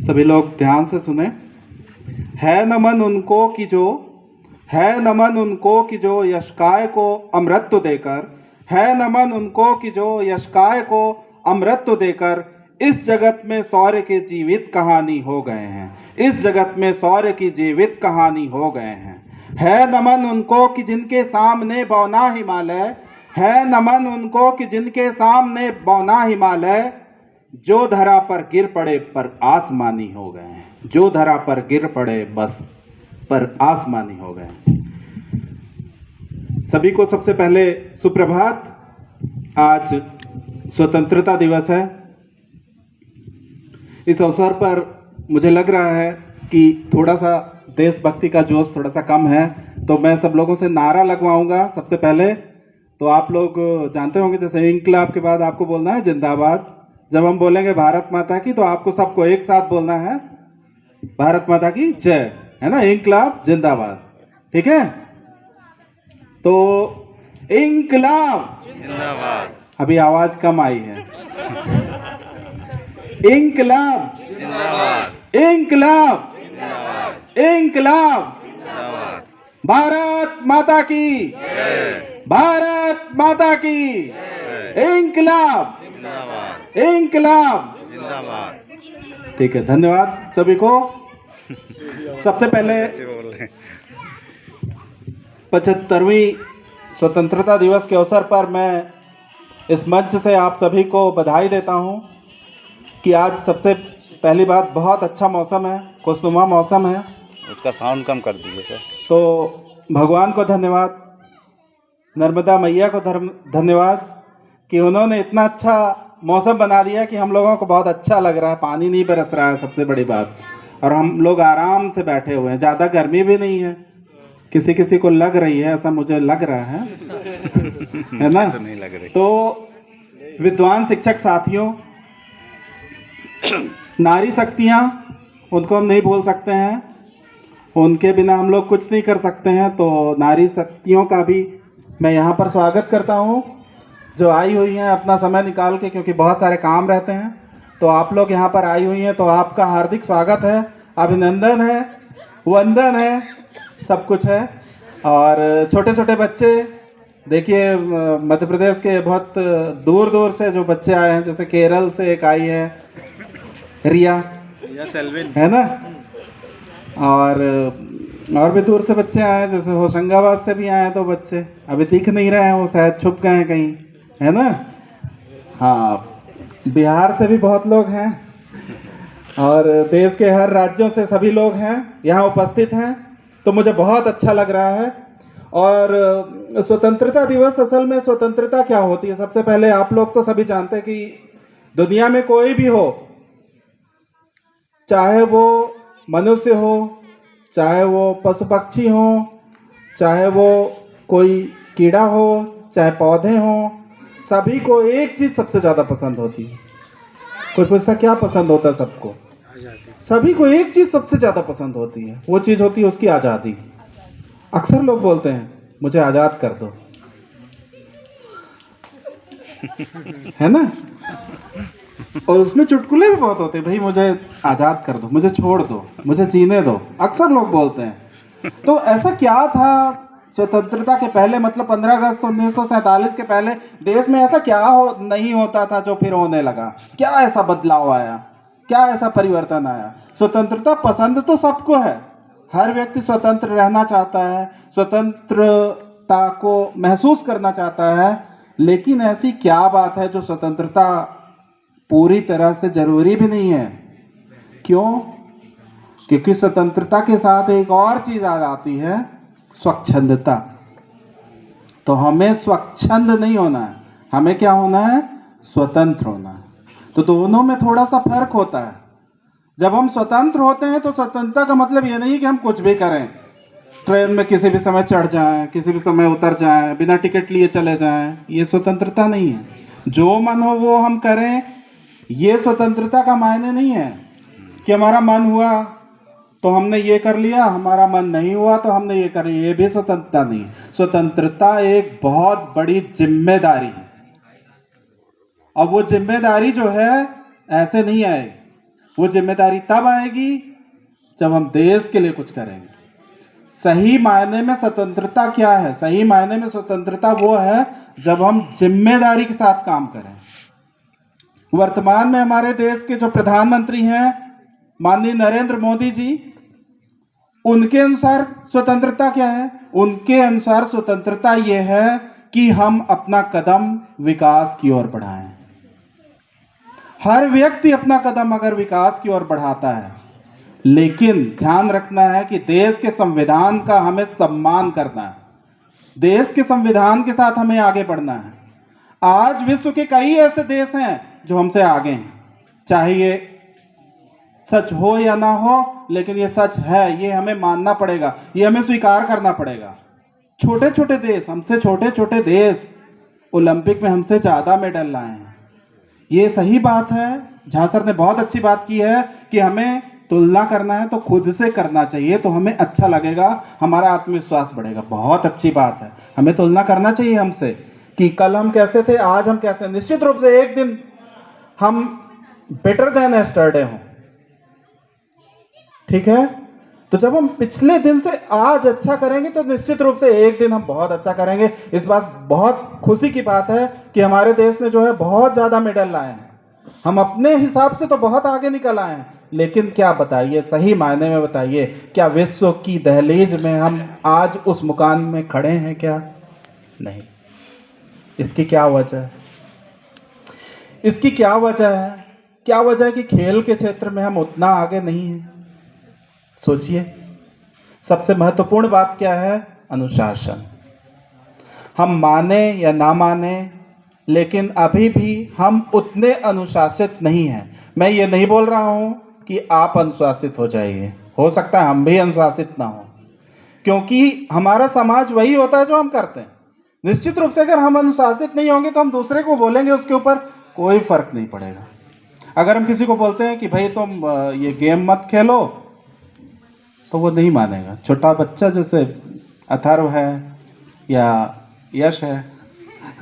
सभी लोग ध्यान से सुने। है नमन उनको कि जो यशकाय को अमृत देकर, है नमन उनको कि जो यशकाय को अमृत देकर इस जगत में शौर्य की जीवित कहानी हो गए हैं, इस जगत में शौर्य की जीवित कहानी हो गए हैं। है नमन उनको कि जिनके सामने बौना हिमालय, है नमन उनको कि जिनके सामने बौना हिमालय, जो धरा पर गिर पड़े पर आसमानी हो गए हैं, जो धरा पर गिर पड़े बस पर आसमानी हो गए। सभी को सबसे पहले सुप्रभात। आज स्वतंत्रता दिवस है। इस अवसर पर मुझे लग रहा है कि थोड़ा सा देशभक्ति का जोश थोड़ा सा कम है, तो मैं सब लोगों से नारा लगवाऊंगा। सबसे पहले तो आप लोग जानते होंगे, जैसे इंकलाब के बाद आपको बोलना है जिंदाबाद। जब हम बोलेंगे भारत माता की, तो आपको सबको एक साथ बोलना है भारत माता की जय, है ना। इंकलाब जिंदाबाद, ठीक है। तो इंकलाब जिंदाबाद। अभी आवाज कम आई है। इंकलाब जिंदाबाद। इंकलाब जिंदाबाद। इंकलाब। जिंदाबाद। भारत माता की जय। भारत माता की इंकलाब जिंदाबाद। इंकलाब जिंदाबाद। ठीक है, धन्यवाद सभी को। सबसे पहले 75वीं स्वतंत्रता दिवस के अवसर पर मैं इस मंच से आप सभी को बधाई देता हूं कि आज सबसे पहली बात बहुत अच्छा मौसम है, खुशनुमा मौसम है। उसका साउंड कम कर दीजिए सर। तो भगवान को धन्यवाद, नर्मदा मैया को धन्यवाद कि उन्होंने इतना अच्छा मौसम बना दिया कि हम लोगों को बहुत अच्छा लग रहा है। पानी नहीं बरस रहा है, सबसे बड़ी बात, और हम लोग आराम से बैठे हुए हैं। ज़्यादा गर्मी भी नहीं है, किसी किसी को लग रही है, ऐसा मुझे लग रहा है है ना। तो नहीं लग रही। तो विद्वान शिक्षक साथियों, नारी शक्तियाँ, उनको हम नहीं भूल सकते हैं, उनके बिना हम लोग कुछ नहीं कर सकते हैं। तो नारी शक्तियों का भी मैं यहाँ पर स्वागत करता हूँ, जो आई हुई हैं अपना समय निकाल के, क्योंकि बहुत सारे काम रहते हैं। तो आप लोग यहाँ पर आई हुई हैं, तो आपका हार्दिक स्वागत है, अभिनंदन है, वंदन है, सब कुछ है। और छोटे छोटे बच्चे, देखिए मध्य प्रदेश के बहुत दूर दूर से जो बच्चे आए हैं, जैसे केरल से एक आई है रिया सेल्विन, है ना। और भी दूर से बच्चे आए हैं, जैसे होशंगाबाद से भी आए हैं। तो बच्चे अभी दिख नहीं रहे हैं, वो शायद छुप गए हैं कहीं, है ना। हाँ, बिहार से भी बहुत लोग हैं, और देश के हर राज्यों से सभी लोग हैं यहाँ उपस्थित हैं। तो मुझे बहुत अच्छा लग रहा है। और स्वतंत्रता दिवस, असल में स्वतंत्रता क्या होती है, सबसे पहले आप लोग तो सभी जानते हैं कि दुनिया में कोई भी हो, चाहे वो मनुष्य हो, चाहे वो पशु पक्षी हो, चाहे वो कोई कीड़ा हो, चाहे पौधे हों, सभी को एक चीज़ सबसे ज़्यादा पसंद होती है। कोई पूछता क्या पसंद होता है सबको? सभी को एक चीज़ सबसे ज़्यादा पसंद होती है, वो चीज़ होती है उसकी आज़ादी। अक्सर लोग बोलते हैं मुझे आज़ाद कर दो, है ना। और उसमें चुटकुले भी बहुत होते हैं, भाई मुझे आज़ाद कर दो, मुझे छोड़ दो, मुझे जीने दो, अक्सर लोग बोलते हैं। तो ऐसा क्या था स्वतंत्रता के पहले, मतलब 15 अगस्त 1947 के पहले देश में ऐसा क्या नहीं होता था जो फिर होने लगा? क्या ऐसा बदलाव आया, क्या ऐसा परिवर्तन आया? स्वतंत्रता पसंद तो सबको है, हर व्यक्ति स्वतंत्र रहना चाहता है, स्वतंत्रता को महसूस करना चाहता है। लेकिन ऐसी क्या बात है जो स्वतंत्रता पूरी तरह से जरूरी भी नहीं है? क्यों? क्योंकि स्वतंत्रता के साथ एक और चीज आ जाती है, स्वच्छंदता। तो हमें स्वच्छंद नहीं होना है, हमें क्या होना है? स्वतंत्र होना है। तो दोनों में थोड़ा सा फर्क होता है। जब हम स्वतंत्र होते हैं तो स्वतंत्रता का मतलब ये नहीं कि हम कुछ भी करें, ट्रेन में किसी भी समय चढ़ जाएं, किसी भी समय उतर जाएं, बिना टिकट लिए चले जाएं, ये स्वतंत्रता नहीं है। जो मन हो वो हम करें, ये स्वतंत्रता का मायने नहीं है कि हमारा मन हुआ तो हमने ये कर लिया, हमारा मन नहीं हुआ तो हमने ये कर लिया, ये भी स्वतंत्रता नहीं है। स्वतंत्रता एक बहुत बड़ी जिम्मेदारी है, और वो जिम्मेदारी जो है ऐसे नहीं आए, वो जिम्मेदारी तब आएगी जब हम देश के लिए कुछ करेंगे। सही मायने में स्वतंत्रता क्या है? सही मायने में स्वतंत्रता वो है जब हम जिम्मेदारी के साथ काम करें। वर्तमान में हमारे देश के जो प्रधानमंत्री हैं माननीय नरेंद्र मोदी जी, उनके अनुसार स्वतंत्रता क्या है? उनके अनुसार स्वतंत्रता ये है कि हम अपना कदम विकास की ओर बढ़ाएं। हर व्यक्ति अपना कदम अगर विकास की ओर बढ़ाता है, लेकिन ध्यान रखना है कि देश के संविधान का हमें सम्मान करना है, देश के संविधान के साथ हमें आगे बढ़ना है। आज विश्व के कई ऐसे देश हैं जो हमसे आगे हैं, चाहे ये सच हो या ना हो, लेकिन ये सच है, ये हमें मानना पड़ेगा, ये हमें स्वीकार करना पड़ेगा। छोटे छोटे देश, हमसे छोटे छोटे देश ओलंपिक में हमसे ज्यादा मेडल लाए हैं। ये सही बात है। झा सर ने बहुत अच्छी बात की है कि हमें तुलना करना है तो खुद से करना चाहिए, तो हमें अच्छा लगेगा, हमारा आत्मविश्वास बढ़ेगा। बहुत अच्छी बात है, हमें तुलना करना चाहिए हमसे कि कल हम कैसे थे, आज हम कैसे। निश्चित रूप से एक दिन हम बेटर देन यस्टरडे हों, ठीक है? तो जब हम पिछले दिन से आज अच्छा करेंगे तो निश्चित रूप से एक दिन हम बहुत अच्छा करेंगे। इस बात बहुत खुशी की बात है कि हमारे देश ने जो है बहुत ज्यादा मेडल लाए हैं। हम अपने हिसाब से तो बहुत आगे निकल आए हैं, लेकिन क्या बताइए, सही मायने में बताइए, क्या विश्व की दहलीज में हम आज उस मुकाम में खड़े हैं? क्या नहीं। इसकी क्या वजह है? इसकी क्या वजह है? क्या वजह है कि खेल के क्षेत्र में हम उतना आगे नहीं हैं? सोचिए, सबसे महत्वपूर्ण बात क्या है? अनुशासन। हम माने या ना माने, लेकिन अभी भी हम उतने अनुशासित नहीं हैं। मैं ये नहीं बोल रहा हूं कि आप अनुशासित हो जाइए, हो सकता है हम भी अनुशासित ना हो, क्योंकि हमारा समाज वही होता है जो हम करते हैं। निश्चित रूप से अगर हम अनुशासित नहीं होंगे तो हम दूसरे को बोलेंगे, उसके ऊपर कोई फर्क नहीं पड़ेगा। अगर हम किसी को बोलते हैं कि भाई तुम ये गेम मत खेलो, तो वो नहीं मानेगा। छोटा बच्चा जैसे अथर्व है या यश है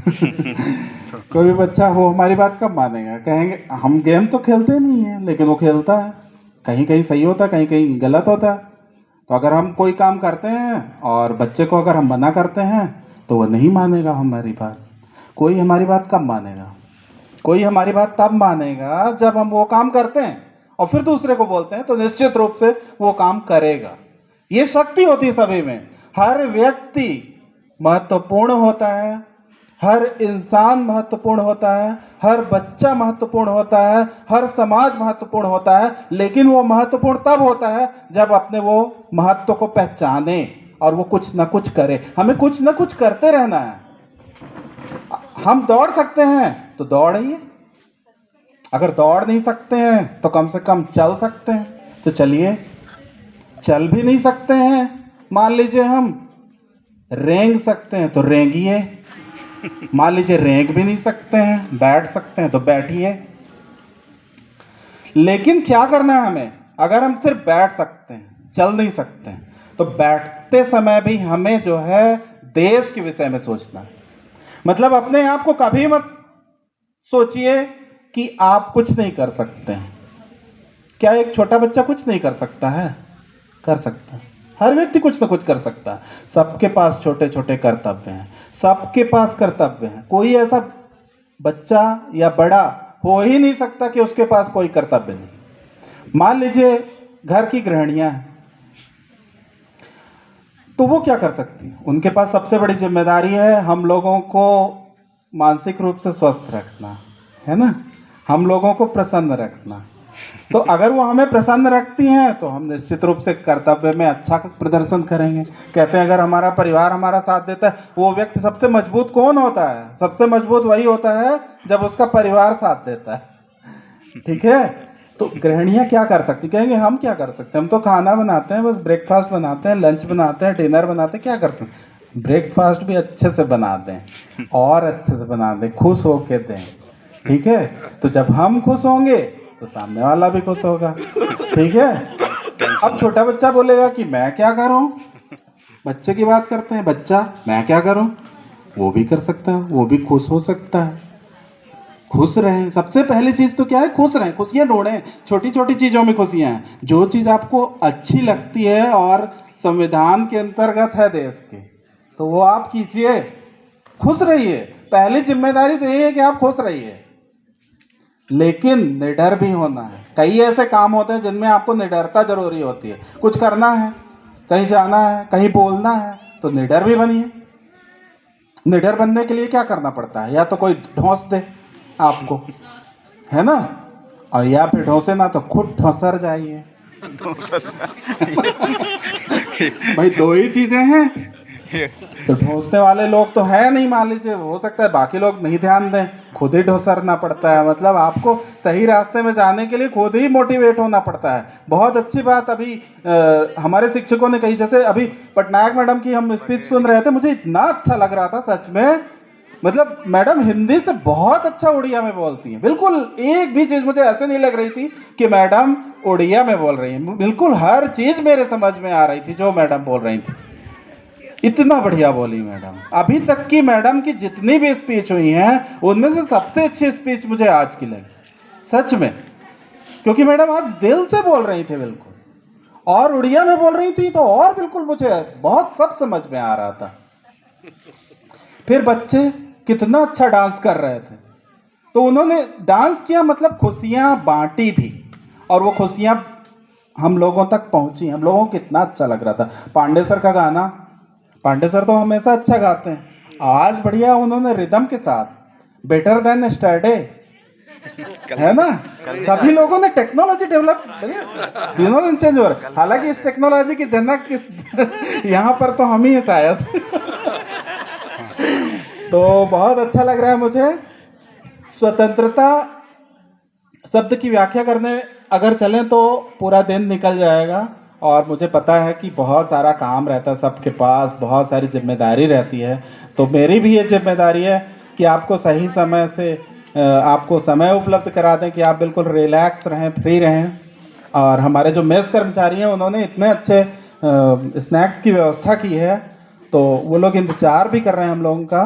कोई भी बच्चा हो, हमारी बात कब मानेगा? कहेंगे हम गेम तो खेलते नहीं है, लेकिन वो खेलता है, कहीं कहीं सही होता है, कहीं कहीं गलत होता है। तो अगर हम कोई काम करते हैं और बच्चे को अगर हम मना करते हैं तो वो नहीं मानेगा हमारी बात। कोई हमारी बात कब मानेगा? कोई हमारी बात तब मानेगा जब हम वो काम करते हैं और फिर दूसरे को बोलते हैं, तो निश्चित रूप से वो काम करेगा। ये शक्ति होती है सभी में। हर व्यक्ति महत्वपूर्ण होता है, हर इंसान महत्वपूर्ण होता है, हर बच्चा महत्वपूर्ण होता है, हर समाज महत्वपूर्ण होता है, लेकिन वो महत्वपूर्ण तब होता है जब अपने वो महत्व को पहचाने और वो कुछ ना कुछ करे। हमें कुछ ना कुछ करते रहना है। हम दौड़ सकते हैं तो दौड़िए, अगर दौड़ नहीं सकते हैं तो कम से कम चल सकते हैं तो चलिए। चल भी नहीं सकते हैं, मान लीजिए हम रेंग सकते हैं तो रेंगिए, मान लीजिए रेंग भी नहीं सकते हैं, बैठ सकते हैं तो बैठिए। लेकिन क्या करना है हमें? अगर हम सिर्फ बैठ सकते हैं, चल नहीं सकते हैं, तो बैठते समय भी हमें जो है देश के विषय में सोचना है। मतलब अपने आप को कभी मत सोचिए कि आप कुछ नहीं कर सकते हैं। क्या एक छोटा बच्चा कुछ नहीं कर सकता है? कर सकता है। हर व्यक्ति कुछ ना कुछ कर सकता है। सबके पास छोटे छोटे कर्तव्य हैं, सबके पास कर्तव्य हैं। कोई ऐसा बच्चा या बड़ा हो ही नहीं सकता कि उसके पास कोई कर्तव्य नहीं। मान लीजिए घर की गृहिणियां हैं, तो वो क्या कर सकती हैं? उनके पास सबसे बड़ी जिम्मेदारी है हम लोगों को मानसिक रूप से स्वस्थ रखना, है ना, हम लोगों को प्रसन्न रखना। तो अगर वो हमें प्रसन्न रखती हैं तो हम निश्चित रूप से कर्तव्य में अच्छा प्रदर्शन करेंगे। कहते हैं अगर हमारा परिवार हमारा साथ देता है, वो व्यक्ति सबसे मजबूत कौन होता है? सबसे मजबूत वही होता है जब उसका परिवार साथ देता है। ठीक है? तो गृहिणियां क्या कर सकती? कहेंगे हम क्या कर सकते हैं, हम तो खाना बनाते हैं, बस ब्रेकफास्ट बनाते हैं, लंच बनाते हैं, डिनर बनाते हैं, क्या कर सकते? ब्रेकफास्ट भी अच्छे से बना दें और अच्छे से बना दें, खुश होके दें। ठीक है? तो जब हम खुश होंगे तो सामने वाला भी खुश होगा। ठीक है? अब छोटा बच्चा बोलेगा कि मैं क्या करूं? बच्चे की बात करते हैं, बच्चा मैं क्या करूं? वो भी कर सकता है, वो भी खुश हो सकता है। खुश रहें। सबसे पहली चीज तो क्या है? खुश रहें, खुशियां ढूंढें। छोटी छोटी चीजों में खुशियां हैं। जो चीज आपको अच्छी लगती है और संविधान के अंतर्गत है देश के, तो वो आप कीजिए, खुश रहिए। पहली जिम्मेदारी तो ये है कि आप खुश रहिए, लेकिन निडर भी होना है। कई ऐसे काम होते हैं जिनमें आपको निडरता जरूरी होती है। कुछ करना है, कहीं जाना है, कहीं बोलना है, तो निडर भी बनिए। निडर बनने के लिए क्या करना पड़ता है? या तो कोई ढोंस दे आपको, है ना, और या फिर ढोंसे ना तो खुद ढोंसर जाइए। भाई दो ही चीजें हैं। तो ढोंसने वाले लोग तो है नहीं, मान लीजिए, हो सकता है बाकी लोग नहीं ध्यान दें, खुद ही ढोसरना पड़ता है। मतलब आपको सही रास्ते में जाने के लिए खुद ही मोटिवेट होना पड़ता है। बहुत अच्छी बात अभी हमारे शिक्षकों ने कही, जैसे अभी पटनायक मैडम की हम स्पीच सुन रहे थे, मुझे इतना अच्छा लग रहा था सच में। मतलब मैडम हिंदी से बहुत अच्छा उड़िया में बोलती हैं। बिल्कुल एक भी चीज मुझे ऐसे नहीं लग रही थी कि मैडम उड़िया में बोल रही हैं। बिल्कुल हर चीज मेरे समझ में आ रही थी जो मैडम बोल रही थी। इतना बढ़िया बोली मैडम। अभी तक की मैडम की जितनी भी स्पीच हुई हैं, उनमें से सबसे अच्छी स्पीच मुझे आज की लगी, सच में। क्योंकि मैडम आज दिल से बोल रही थी बिल्कुल, और उड़िया में बोल रही थी तो और बिल्कुल मुझे बहुत सब समझ में आ रहा था। फिर बच्चे कितना अच्छा डांस कर रहे थे, तो उन्होंने डांस किया, मतलब खुशियां बांटी भी, और वो खुशियां हम लोगों तक पहुंची। हम लोगों को कितना अच्छा लग रहा था। पांडे सर का गाना, पांडे सर तो हमेशा अच्छा गाते हैं, आज बढ़िया उन्होंने रिदम के साथ बेटर देन यस्टरडे, है ना। सभी लोगों ने टेक्नोलॉजी डेवलप, दिनों दिन चेंज हो रहा है। हालांकि इस टेक्नोलॉजी की जनक यहाँ पर तो हम ही हैं शायद। तो बहुत अच्छा लग रहा है मुझे। स्वतंत्रता शब्द की व्याख्या करने अगर चलें तो पूरा दिन निकल जाएगा, और मुझे पता है कि बहुत सारा काम रहता है सबके पास, बहुत सारी जिम्मेदारी रहती है। तो मेरी भी ये जिम्मेदारी है कि आपको सही समय से आपको समय उपलब्ध करा दें कि आप बिल्कुल रिलैक्स रहें, फ्री रहें। और हमारे जो मेस कर्मचारी हैं, उन्होंने इतने अच्छे स्नैक्स की व्यवस्था की है, तो वो लोग इंतजार भी कर रहे हैं हम लोगों का।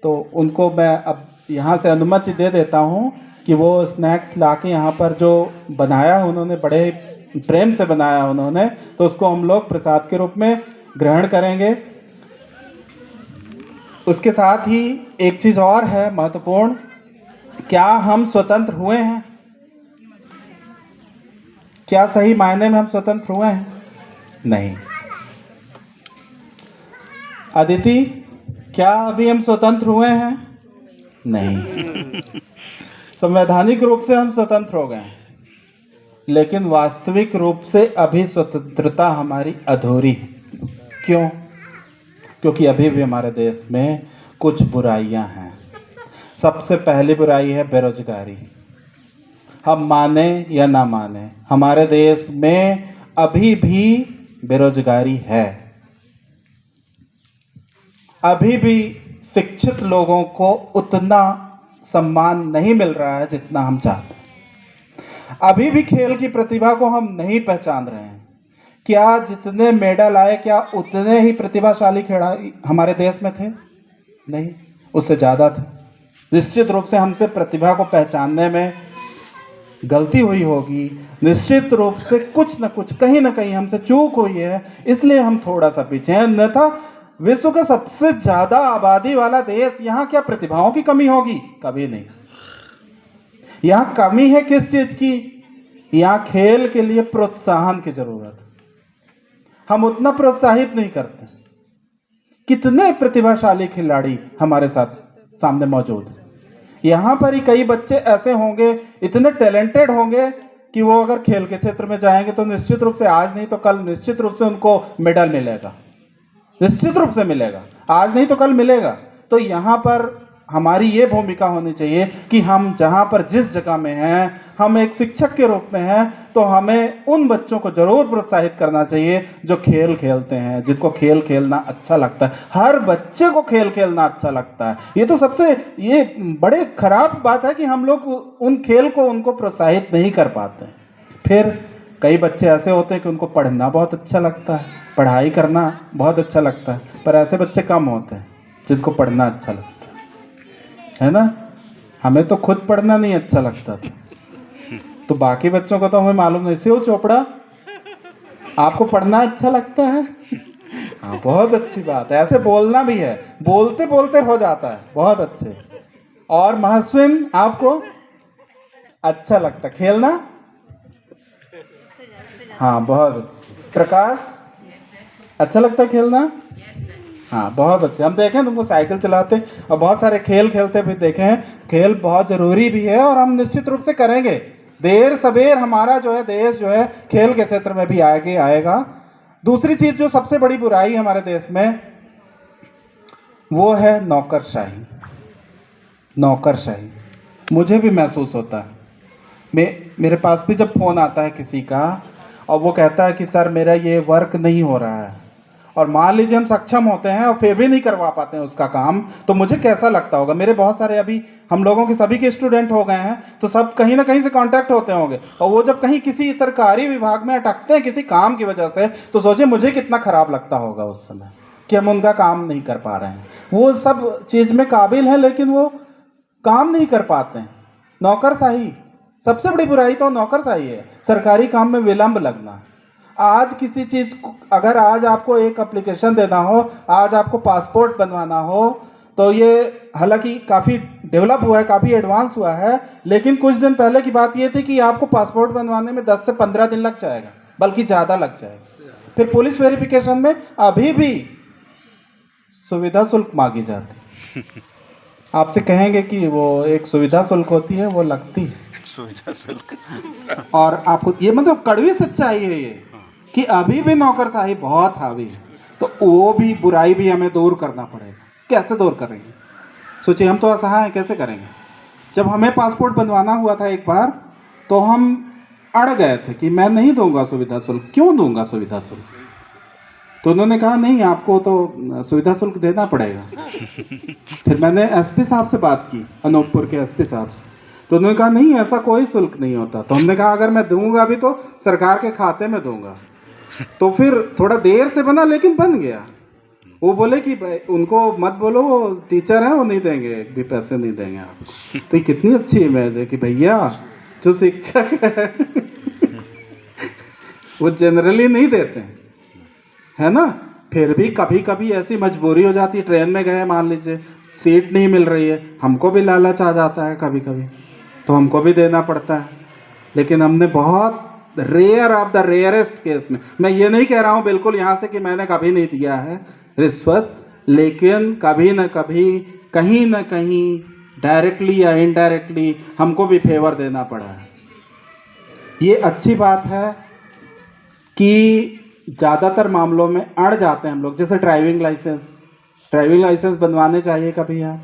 तो उनको मैं अब यहाँ से अनुमति दे देता हूँ कि वो स्नैक्स लाके यहाँ पर जो बनाया है उन्होंने, बड़े प्रेम से बनाया उन्होंने, तो उसको हम लोग प्रसाद के रूप में ग्रहण करेंगे। उसके साथ ही एक चीज़ और है महत्वपूर्ण, क्या हम स्वतंत्र हुए हैं? क्या सही मायने में हम स्वतंत्र हुए हैं? नहीं। अदिति, क्या अभी हम स्वतंत्र हुए हैं? नहीं। संवैधानिक रूप से हम स्वतंत्र हो गए हैं, लेकिन वास्तविक रूप से अभी स्वतंत्रता हमारी अधूरी है। क्यों? क्योंकि अभी भी हमारे देश में कुछ बुराइयां हैं। सबसे पहली बुराई है बेरोजगारी। हम माने या ना माने, हमारे देश में अभी भी बेरोजगारी है। अभी भी शिक्षित लोगों को उतना सम्मान नहीं मिल रहा है जितना हम चाहते हैं। अभी भी खेल की प्रतिभा को हम नहीं पहचान रहे हैं। क्या जितने मेडल आए, क्या उतने ही प्रतिभाशाली खिलाड़ी हमारे देश में थे? नहीं, उससे ज़्यादा थे। निश्चित रूप से हमसे प्रतिभा को पहचानने में गलती हुई होगी। निश्चित रूप से कुछ न कुछ, कहीं ना कहीं हमसे चूक हुई है, इसलिए हम थोड़ा सा पीछे हैं। अन्यथा विश्व का सबसे ज्यादा आबादी वाला देश, यहाँ क्या प्रतिभाओं की कमी होगी? कभी नहीं। यहाँ कमी है किस चीज की? यहाँ खेल के लिए प्रोत्साहन की जरूरत है। हम उतना प्रोत्साहित नहीं करते। कितने प्रतिभाशाली खिलाड़ी हमारे साथ सामने मौजूद हैं। यहाँ पर ही कई बच्चे ऐसे होंगे, इतने टैलेंटेड होंगे कि वो अगर खेल के क्षेत्र में जाएंगे तो निश्चित रूप से आज नहीं तो कल निश्चित रूप से उनको मेडल मिलेगा, निश्चित रूप से मिलेगा। आज नहीं तो कल मिलेगा। तो यहाँ पर हमारी ये भूमिका होनी चाहिए कि हम जहाँ पर जिस जगह में हैं, हम एक शिक्षक के रूप में हैं, तो हमें उन बच्चों को जरूर प्रोत्साहित करना चाहिए जो खेल खेलते हैं, जिनको खेल खेलना अच्छा लगता है। हर बच्चे को खेल खेलना अच्छा लगता है। ये तो सबसे ये बड़े खराब बात है कि हम लोग उन खेल को उनको प्रोत्साहित नहीं कर पाते। फिर कई बच्चे ऐसे होते हैं कि उनको पढ़ना बहुत अच्छा लगता है, पढ़ाई करना बहुत अच्छा लगता है, पर ऐसे बच्चे कम होते हैं जिनको पढ़ना अच्छा लगता है ना। हमें तो खुद पढ़ना नहीं अच्छा लगता था, तो बाकी बच्चों को तो हमें मालूम नहीं। शिव चोपड़ा, आपको पढ़ना अच्छा लगता है? हाँ, बहुत अच्छी बात है, ऐसे बोलना भी है, बोलते बोलते हो जाता है, बहुत अच्छे। और महस्विन, आपको अच्छा लगता खेलना? हाँ, बहुत अच्छा। प्रकाश, अच्छा लगता है खेलना? हाँ, बहुत अच्छे। हम देखें तुमको साइकिल चलाते और बहुत सारे खेल खेलते भी देखे हैं। खेल बहुत जरूरी भी है और हम निश्चित रूप से करेंगे। देर सबेर हमारा जो है देश जो है खेल के क्षेत्र में भी आगे आएगा। दूसरी चीज जो सबसे बड़ी बुराई है हमारे देश में, वो है नौकरशाही। नौकरशाही मुझे भी महसूस होता है। मेरे पास भी जब फोन आता है किसी का और वो कहता है कि सर मेरा ये वर्क नहीं हो रहा है, और मान लीजिए हम सक्षम होते हैं और फिर भी नहीं करवा पाते हैं उसका काम, तो मुझे कैसा लगता होगा। मेरे बहुत सारे अभी हम लोगों के सभी के स्टूडेंट हो गए हैं, तो सब कहीं ना कहीं से कांटेक्ट होते होंगे, और वो जब कहीं किसी सरकारी विभाग में अटकते हैं किसी काम की वजह से, तो सोचिए मुझे कितना खराब लगता होगा उस समय कि हम उनका काम नहीं कर पा रहे हैं। वो सब चीज़ में काबिल है लेकिन वो काम नहीं कर पाते हैं। नौकरशाही, सबसे बड़ी बुराई तो नौकरशाही है, सरकारी काम में विलंब लगना। आज किसी चीज़ अगर आज आपको एक एप्लीकेशन देना हो, आज आपको पासपोर्ट बनवाना हो, तो ये हालांकि काफ़ी डेवलप हुआ है, काफ़ी एडवांस हुआ है, लेकिन कुछ दिन पहले की बात ये थी कि आपको पासपोर्ट बनवाने में 10 से 15 दिन लग जाएगा, बल्कि ज़्यादा लग जाएगा। फिर पुलिस वेरिफिकेशन में अभी भी सुविधा शुल्क मांगी जाती। आपसे कहेंगे कि वो एक सुविधा शुल्क होती है, वो लगती है सुविधा शुल्क। और आपको ये मतलब कड़वी सच्चाई है ये कि अभी भी नौकरशाही बहुत हावी है। तो वो भी बुराई भी हमें दूर करना पड़ेगा। कैसे दूर करेंगे? सोचिए, हम तो असहाय हैं, कैसे करेंगे? जब हमें पासपोर्ट बनवाना हुआ था एक बार, तो हम अड़ गए थे कि मैं नहीं दूंगा सुविधा शुल्क। क्यों दूंगा सुविधा शुल्क? तो उन्होंने कहा नहीं, आपको तो सुविधा शुल्क देना पड़ेगा। फिर मैंने एसपी साहब से बात की, अनूपपुर के एसपी साहब से, तो उन्होंने कहा नहीं, ऐसा कोई शुल्क नहीं होता। तो हमने कहा अगर मैं दूंगा भी तो सरकार के खाते में दूंगा। तो फिर थोड़ा देर से बना, लेकिन बन गया। वो बोले कि उनको मत बोलो, वो टीचर हैं, वो नहीं देंगे, एक भी पैसे नहीं देंगे आपको। तो ये कितनी अच्छी इमेज है कि भैया जो शिक्षक है वो जनरली नहीं देते हैं, है ना। फिर भी कभी कभी ऐसी मजबूरी हो जाती है, ट्रेन में गए, मान लीजिए सीट नहीं मिल रही है, हमको भी लालच आ जाता है कभी कभी, तो हमको भी देना पड़ता है। लेकिन हमने बहुत rare of the rarest case में, मैं ये नहीं कह रहा हूँ बिल्कुल यहाँ से कि मैंने कभी नहीं दिया है रिश्वत, लेकिन कभी न कभी कहीं न कहीं डायरेक्टली या इनडायरेक्टली हमको भी फेवर देना पड़ा है। ये अच्छी बात है कि ज़्यादातर मामलों में अड़ जाते हैं हम लोग। जैसे ड्राइविंग लाइसेंस बनवाने चाहिए कभी आप,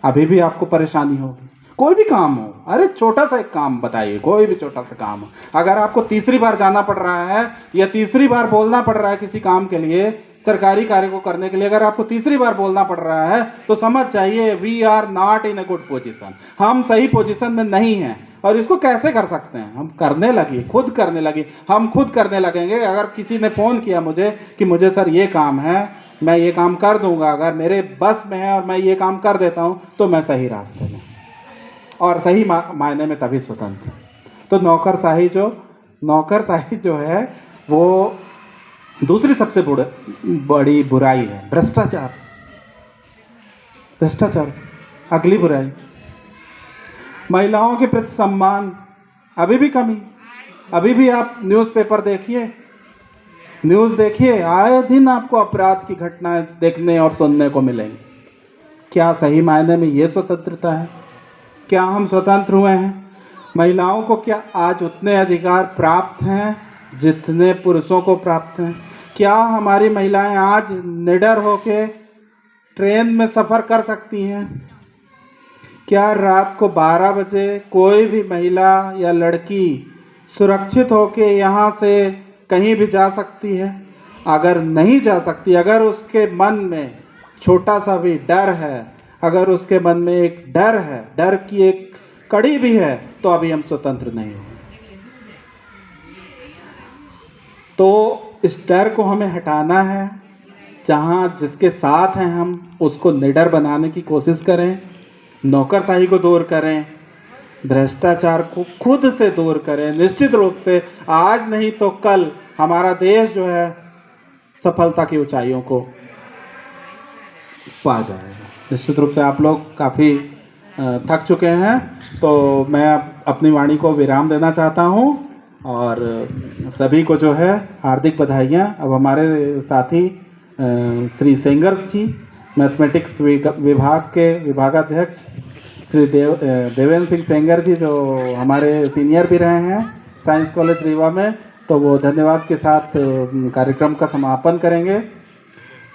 अभी भी आपको परेशानी होगी। कोई भी काम हो, अरे छोटा सा एक काम बताइए, कोई भी छोटा सा काम हो, अगर आपको तीसरी बार जाना पड़ रहा है या तीसरी बार बोलना पड़ रहा है किसी काम के लिए, सरकारी कार्य को करने के लिए अगर आपको तीसरी बार बोलना पड़ रहा है, तो समझ जाइए we are not in a good position, हम सही पोजीशन में नहीं हैं। और इसको कैसे कर सकते हैं? हम करने लगे, खुद करने लगे, हम खुद करने लगेंगे। अगर किसी ने फ़ोन किया मुझे कि मुझे सर ये काम है, मैं ये काम कर दूंगा, अगर मेरे बस में है और मैं ये काम कर देता हूँ, तो मैं सही रास्ते में और सही मायने में तभी स्वतंत्र। तो नौकरशाही जो है वो दूसरी सबसे बड़ी बुराई है। भ्रष्टाचार अगली बुराई। महिलाओं के प्रति सम्मान अभी भी कमी। अभी भी आप न्यूज़पेपर देखिए, न्यूज़ देखिए, आए दिन आपको अपराध की घटनाएं देखने और सुनने को मिलेंगी। क्या सही मायने में ये स्वतंत्रता है? क्या हम स्वतंत्र हुए हैं? महिलाओं को क्या आज उतने अधिकार प्राप्त हैं जितने पुरुषों को प्राप्त हैं? क्या हमारी महिलाएं आज निडर होके ट्रेन में सफ़र कर सकती हैं? क्या रात को 12 बजे कोई भी महिला या लड़की सुरक्षित होके यहाँ से कहीं भी जा सकती है? अगर नहीं जा सकती, अगर उसके मन में छोटा सा भी डर है, अगर उसके मन में एक डर है, डर की एक कड़ी भी है, तो अभी हम स्वतंत्र नहीं हुए। तो इस डर को हमें हटाना है। जहाँ जिसके साथ हैं हम उसको निडर बनाने की कोशिश करें। नौकरशाही को दूर करें, भ्रष्टाचार को खुद से दूर करें। निश्चित रूप से आज नहीं तो कल हमारा देश जो है सफलता की ऊंचाइयों को पा जाएगा। निश्चित रूप से आप लोग काफ़ी थक चुके हैं, तो मैं अपनी वाणी को विराम देना चाहता हूं और सभी को जो है हार्दिक बधाइयाँ। अब हमारे साथी श्री सेंगर जी, मैथमेटिक्स विभाग के विभागाध्यक्ष श्री देवेंद्र सिंह सेंगर जी, जो हमारे सीनियर भी रहे हैं साइंस कॉलेज रीवा में, तो वो धन्यवाद के साथ कार्यक्रम का समापन करेंगे।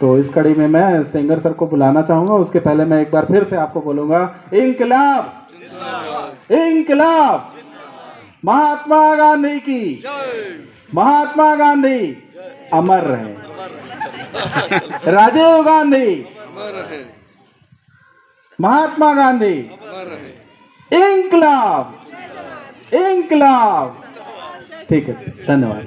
तो इस कड़ी में मैं सेंगर सर को बुलाना चाहूँगा। उसके पहले मैं एक बार फिर से आपको बोलूँगा, इंकलाब, इंकलाब, महात्मा गांधी की, महात्मा गांधी अमर रहे, राजीव गांधी, महात्मा गांधी, इंकलाब, इंकलाब। ठीक है, धन्यवाद।